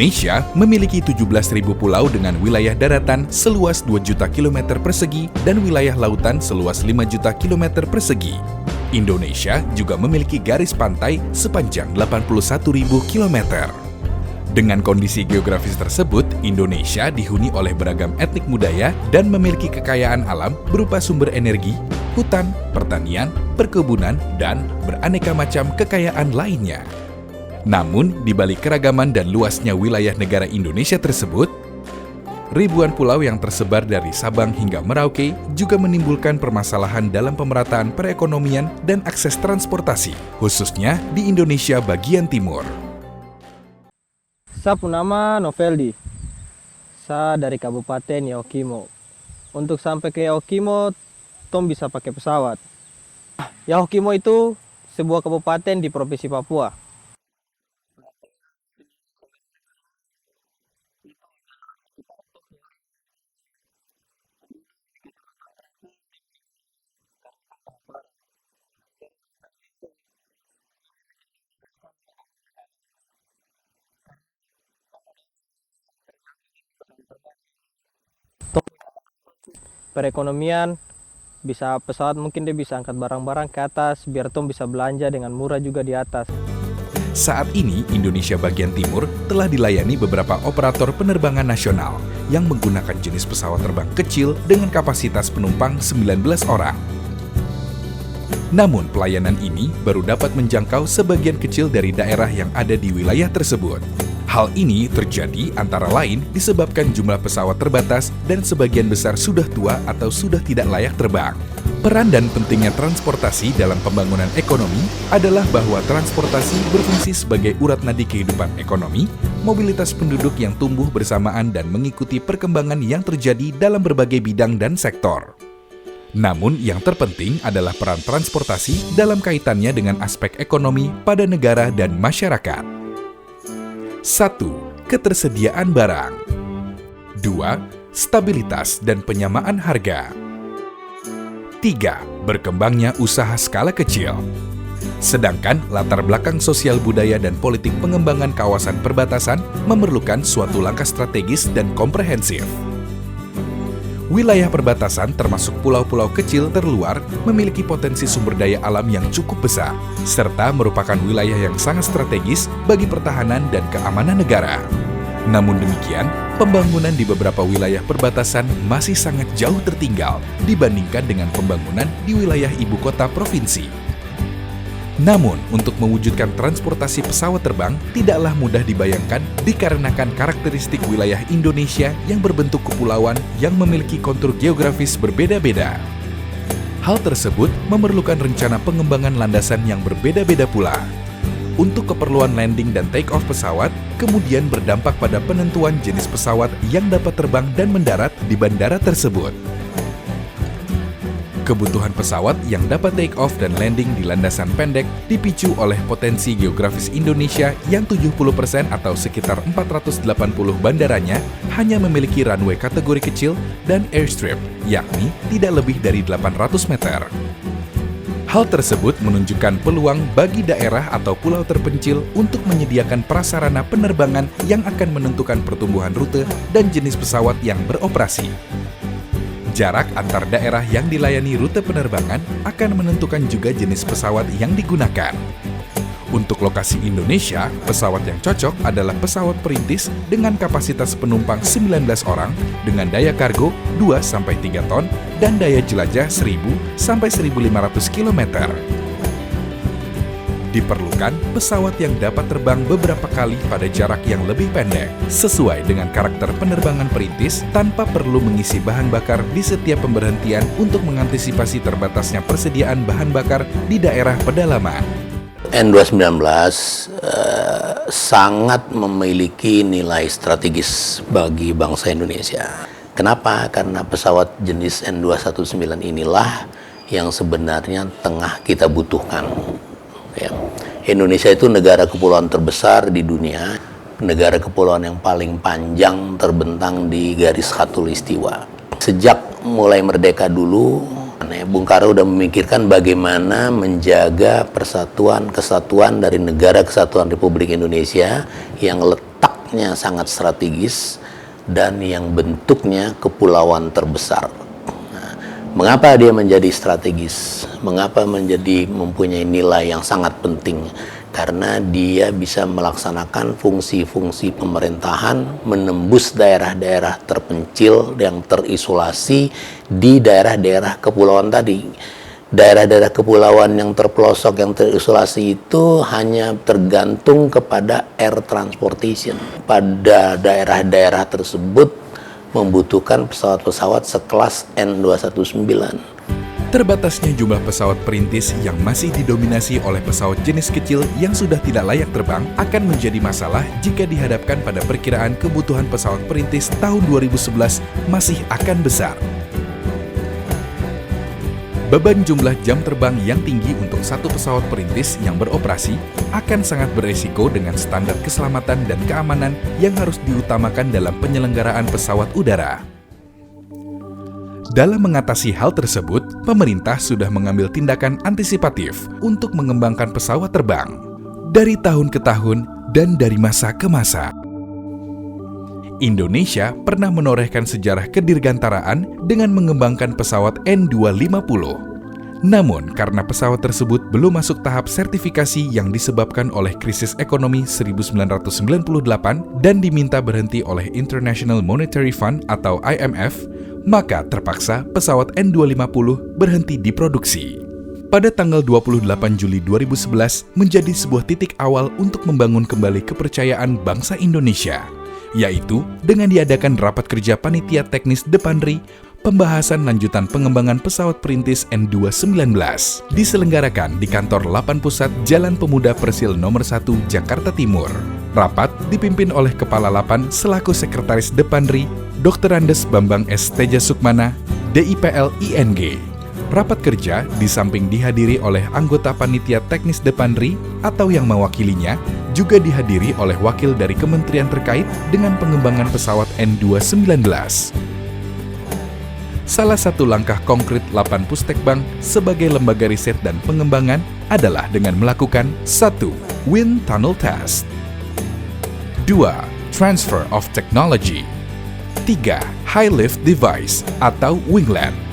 Indonesia memiliki 17.000 pulau dengan wilayah daratan seluas 2 juta kilometer persegi dan wilayah lautan seluas 5 juta kilometer persegi. Indonesia juga memiliki garis pantai sepanjang 81.000 kilometer. Dengan kondisi geografis tersebut, Indonesia dihuni oleh beragam etnik budaya dan memiliki kekayaan alam berupa sumber energi, hutan, pertanian, perkebunan, dan beraneka macam kekayaan lainnya. Namun, di balik keragaman dan luasnya wilayah negara Indonesia tersebut, ribuan pulau yang tersebar dari Sabang hingga Merauke juga menimbulkan permasalahan dalam pemerataan perekonomian dan akses transportasi, khususnya di Indonesia bagian timur. Saya nama Noveldi. Saya dari Kabupaten Yaokimo. Untuk sampai ke Yaokimo, Tom bisa pakai pesawat. Yaokimo itu sebuah kabupaten di Provinsi Papua. Perekonomian bisa pesawat, mungkin dia bisa angkat barang-barang ke atas biar Tom bisa belanja dengan murah juga di atas. Saat ini, Indonesia bagian timur telah dilayani beberapa operator penerbangan nasional yang menggunakan jenis pesawat terbang kecil dengan kapasitas penumpang 19 orang. Namun, pelayanan ini baru dapat menjangkau sebagian kecil dari daerah yang ada di wilayah tersebut. Hal ini terjadi antara lain disebabkan jumlah pesawat terbatas dan sebagian besar sudah tua atau sudah tidak layak terbang. Peran dan pentingnya transportasi dalam pembangunan ekonomi adalah bahwa transportasi berfungsi sebagai urat nadi kehidupan ekonomi, mobilitas penduduk yang tumbuh bersamaan dan mengikuti perkembangan yang terjadi dalam berbagai bidang dan sektor. Namun yang terpenting adalah peran transportasi dalam kaitannya dengan aspek ekonomi pada negara dan masyarakat. 1. Ketersediaan barang. 2. Stabilitas dan penyamaan harga. 3. Berkembangnya usaha skala kecil. Sedangkan latar belakang sosial budaya dan politik pengembangan kawasan perbatasan memerlukan suatu langkah strategis dan komprehensif. Wilayah perbatasan termasuk pulau-pulau kecil terluar memiliki potensi sumber daya alam yang cukup besar, serta merupakan wilayah yang sangat strategis bagi pertahanan dan keamanan negara. Namun demikian, pembangunan di beberapa wilayah perbatasan masih sangat jauh tertinggal dibandingkan dengan pembangunan di wilayah ibu kota provinsi. Namun, untuk mewujudkan transportasi pesawat terbang tidaklah mudah dibayangkan dikarenakan karakteristik wilayah Indonesia yang berbentuk kepulauan yang memiliki kontur geografis berbeda-beda. Hal tersebut memerlukan rencana pengembangan landasan yang berbeda-beda pula. Untuk keperluan landing dan take-off pesawat, kemudian berdampak pada penentuan jenis pesawat yang dapat terbang dan mendarat di bandara tersebut. Kebutuhan pesawat yang dapat take-off dan landing di landasan pendek dipicu oleh potensi geografis Indonesia yang 70% atau sekitar 480 bandaranya hanya memiliki runway kategori kecil dan airstrip, yakni tidak lebih dari 800 meter. Hal tersebut menunjukkan peluang bagi daerah atau pulau terpencil untuk menyediakan prasarana penerbangan yang akan menentukan pertumbuhan rute dan jenis pesawat yang beroperasi. Jarak antar daerah yang dilayani rute penerbangan akan menentukan juga jenis pesawat yang digunakan. Untuk lokasi Indonesia, pesawat yang cocok adalah pesawat perintis dengan kapasitas penumpang 19 orang dengan daya kargo 2-3 ton dan daya jelajah 1.000-1.500 km. Diperlukan pesawat yang dapat terbang beberapa kali pada jarak yang lebih pendek, sesuai dengan karakter penerbangan perintis tanpa perlu mengisi bahan bakar di setiap pemberhentian untuk mengantisipasi terbatasnya persediaan bahan bakar di daerah pedalaman. N219 sangat memiliki nilai strategis bagi bangsa Indonesia. Kenapa? Karena pesawat jenis N219 inilah yang sebenarnya tengah kita butuhkan. Ya. Indonesia itu negara kepulauan terbesar di dunia, negara kepulauan yang paling panjang terbentang di garis khatulistiwa. Sejak mulai merdeka dulu, Bung Karno udah memikirkan bagaimana menjaga persatuan kesatuan dari negara kesatuan Republik Indonesia yang letak tempatnya sangat strategis dan yang bentuknya kepulauan terbesar. Nah, mengapa dia menjadi strategis? Mengapa mempunyai nilai yang sangat penting? Karena dia bisa melaksanakan fungsi-fungsi pemerintahan menembus daerah-daerah terpencil yang terisolasi di daerah-daerah kepulauan tadi. Daerah-daerah kepulauan yang terpelosok, yang terisolasi itu hanya tergantung kepada air transportation. Pada daerah-daerah tersebut membutuhkan pesawat-pesawat sekelas N219. Terbatasnya jumlah pesawat perintis yang masih didominasi oleh pesawat jenis kecil yang sudah tidak layak terbang akan menjadi masalah jika dihadapkan pada perkiraan kebutuhan pesawat perintis tahun 2011 masih akan besar. Beban jumlah jam terbang yang tinggi untuk satu pesawat perintis yang beroperasi akan sangat beresiko dengan standar keselamatan dan keamanan yang harus diutamakan dalam penyelenggaraan pesawat udara. Dalam mengatasi hal tersebut, pemerintah sudah mengambil tindakan antisipatif untuk mengembangkan pesawat terbang dari tahun ke tahun dan dari masa ke masa. Indonesia pernah menorehkan sejarah kedirgantaraan dengan mengembangkan pesawat N250. Namun, karena pesawat tersebut belum masuk tahap sertifikasi yang disebabkan oleh krisis ekonomi 1998 dan diminta berhenti oleh International Monetary Fund atau IMF, maka terpaksa pesawat N250 berhenti diproduksi. Pada tanggal 28 Juli 2011 menjadi sebuah titik awal untuk membangun kembali kepercayaan bangsa Indonesia, yaitu dengan diadakan rapat kerja panitia teknis Depanri, pembahasan lanjutan pengembangan pesawat perintis N219 diselenggarakan di kantor Lapan Pusat Jalan Pemuda Persil nomor 1 Jakarta Timur. Rapat dipimpin oleh Kepala Lapan selaku Sekretaris Depanri, Dr. Andes Bambang S. Teja Sukmana, DIPL ING. Rapat kerja di samping dihadiri oleh anggota panitia teknis Depanri atau yang mewakilinya, juga dihadiri oleh wakil dari kementerian terkait dengan pengembangan pesawat N219. Salah satu langkah konkret Lapan Pustekbang sebagai lembaga riset dan pengembangan adalah dengan melakukan 1. Wind Tunnel Test, 2. Transfer of Technology, 3. High Lift Device atau winglet.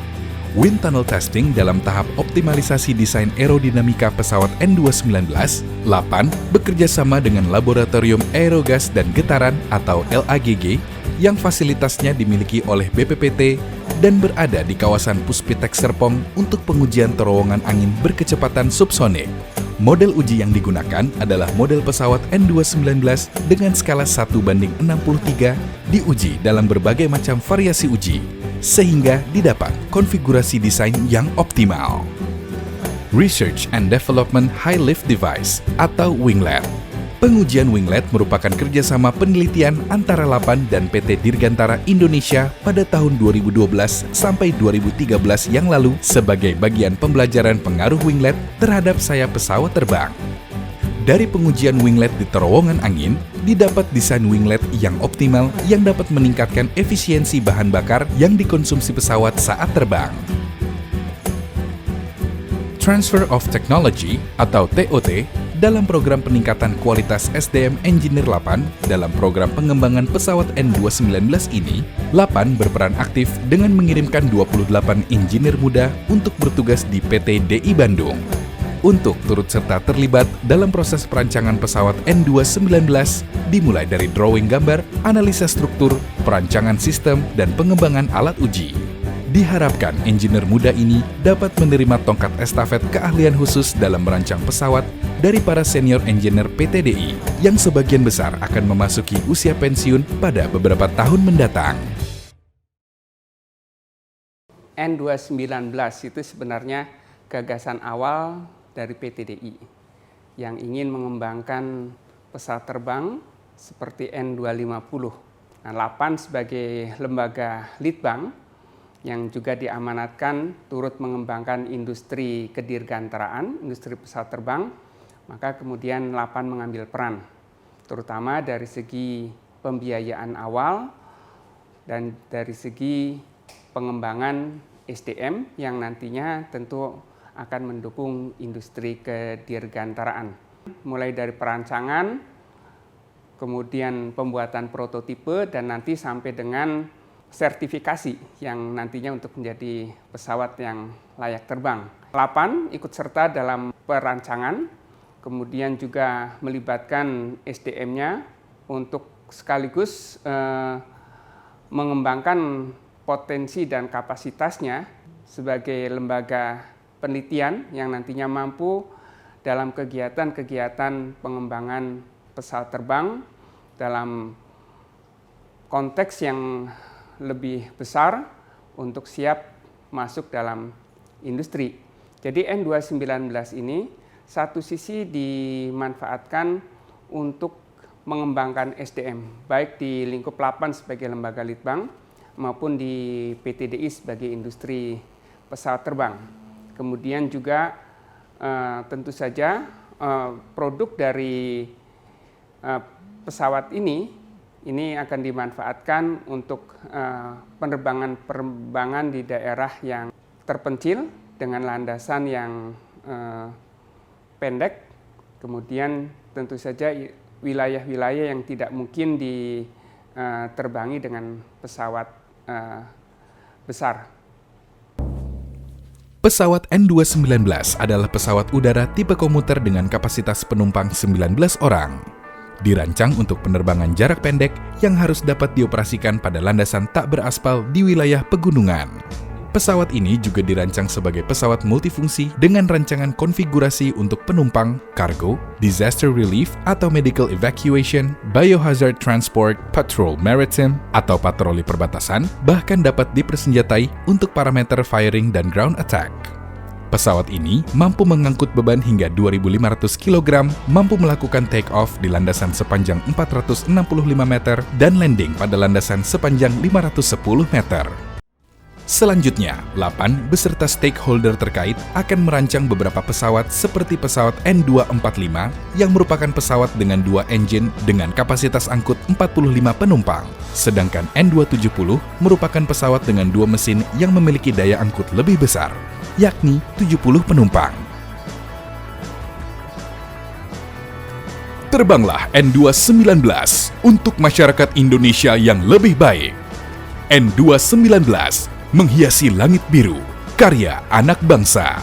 Wind tunnel testing dalam tahap optimalisasi desain aerodinamika pesawat N219, Lapan bekerja sama dengan Laboratorium Aerogas dan Getaran atau LAGG yang fasilitasnya dimiliki oleh BPPT dan berada di kawasan Puspitek Serpong untuk pengujian terowongan angin berkecepatan subsonik. Model uji yang digunakan adalah model pesawat N219 dengan skala 1:63 diuji dalam berbagai macam variasi uji, sehingga didapat konfigurasi desain yang optimal. Research and Development High Lift Device atau winglet. Pengujian winglet merupakan kerjasama penelitian antara Lapan dan PT Dirgantara Indonesia pada tahun 2012 sampai 2013 yang lalu sebagai bagian pembelajaran pengaruh winglet terhadap sayap pesawat terbang. Dari pengujian winglet di terowongan angin, didapat desain winglet yang optimal yang dapat meningkatkan efisiensi bahan bakar yang dikonsumsi pesawat saat terbang. Transfer of Technology atau TOT dalam program peningkatan kualitas SDM Engineer Lapan dalam program pengembangan pesawat N219 ini, Lapan berperan aktif dengan mengirimkan 28 engineer muda untuk bertugas di PT DI Bandung untuk turut serta terlibat dalam proses perancangan pesawat N219 dimulai dari drawing gambar, analisa struktur, perancangan sistem, dan pengembangan alat uji. Diharapkan engineer muda ini dapat menerima tongkat estafet keahlian khusus dalam merancang pesawat dari para senior engineer PT DI yang sebagian besar akan memasuki usia pensiun pada beberapa tahun mendatang. N219 itu sebenarnya gagasan awal dari PT DI yang ingin mengembangkan pesawat terbang seperti N250. Nah, Lapan sebagai lembaga litbang yang juga diamanatkan turut mengembangkan industri kedirgantaraan, industri pesawat terbang, maka kemudian Lapan mengambil peran, terutama dari segi pembiayaan awal dan dari segi pengembangan SDM yang nantinya tentu akan mendukung industri kedirgantaraan. Mulai dari perancangan, kemudian pembuatan prototipe, dan nanti sampai dengan sertifikasi yang nantinya untuk menjadi pesawat yang layak terbang. 8 ikut serta dalam perancangan, kemudian juga melibatkan SDM-nya untuk sekaligus mengembangkan potensi dan kapasitasnya sebagai lembaga penelitian yang nantinya mampu dalam kegiatan-kegiatan pengembangan pesawat terbang dalam konteks yang lebih besar untuk siap masuk dalam industri. Jadi N219 ini satu sisi dimanfaatkan untuk mengembangkan SDM, baik di lingkup 8 sebagai lembaga litbang maupun di PTDI sebagai industri pesawat terbang. Kemudian juga tentu saja produk dari pesawat ini akan dimanfaatkan untuk penerbangan di daerah yang terpencil dengan landasan yang pendek, kemudian tentu saja wilayah-wilayah yang tidak mungkin diterbangi dengan pesawat besar. Pesawat N219 adalah pesawat udara tipe komuter dengan kapasitas penumpang 19 orang. Dirancang untuk penerbangan jarak pendek yang harus dapat dioperasikan pada landasan tak beraspal di wilayah pegunungan. Pesawat ini juga dirancang sebagai pesawat multifungsi dengan rancangan konfigurasi untuk penumpang, kargo, disaster relief atau medical evacuation, biohazard transport, patrol maritime, atau patroli perbatasan, bahkan dapat dipersenjatai untuk parameter firing dan ground attack. Pesawat ini mampu mengangkut beban hingga 2.500 kg, mampu melakukan take-off di landasan sepanjang 465 meter dan landing pada landasan sepanjang 510 meter. Selanjutnya, 8 beserta stakeholder terkait akan merancang beberapa pesawat seperti pesawat N245 yang merupakan pesawat dengan 2 engine dengan kapasitas angkut 45 penumpang, sedangkan N270 merupakan pesawat dengan 2 mesin yang memiliki daya angkut lebih besar, yakni 70 penumpang. Terbanglah N219 untuk masyarakat Indonesia yang lebih baik. N219 menghiasi langit biru, karya anak bangsa.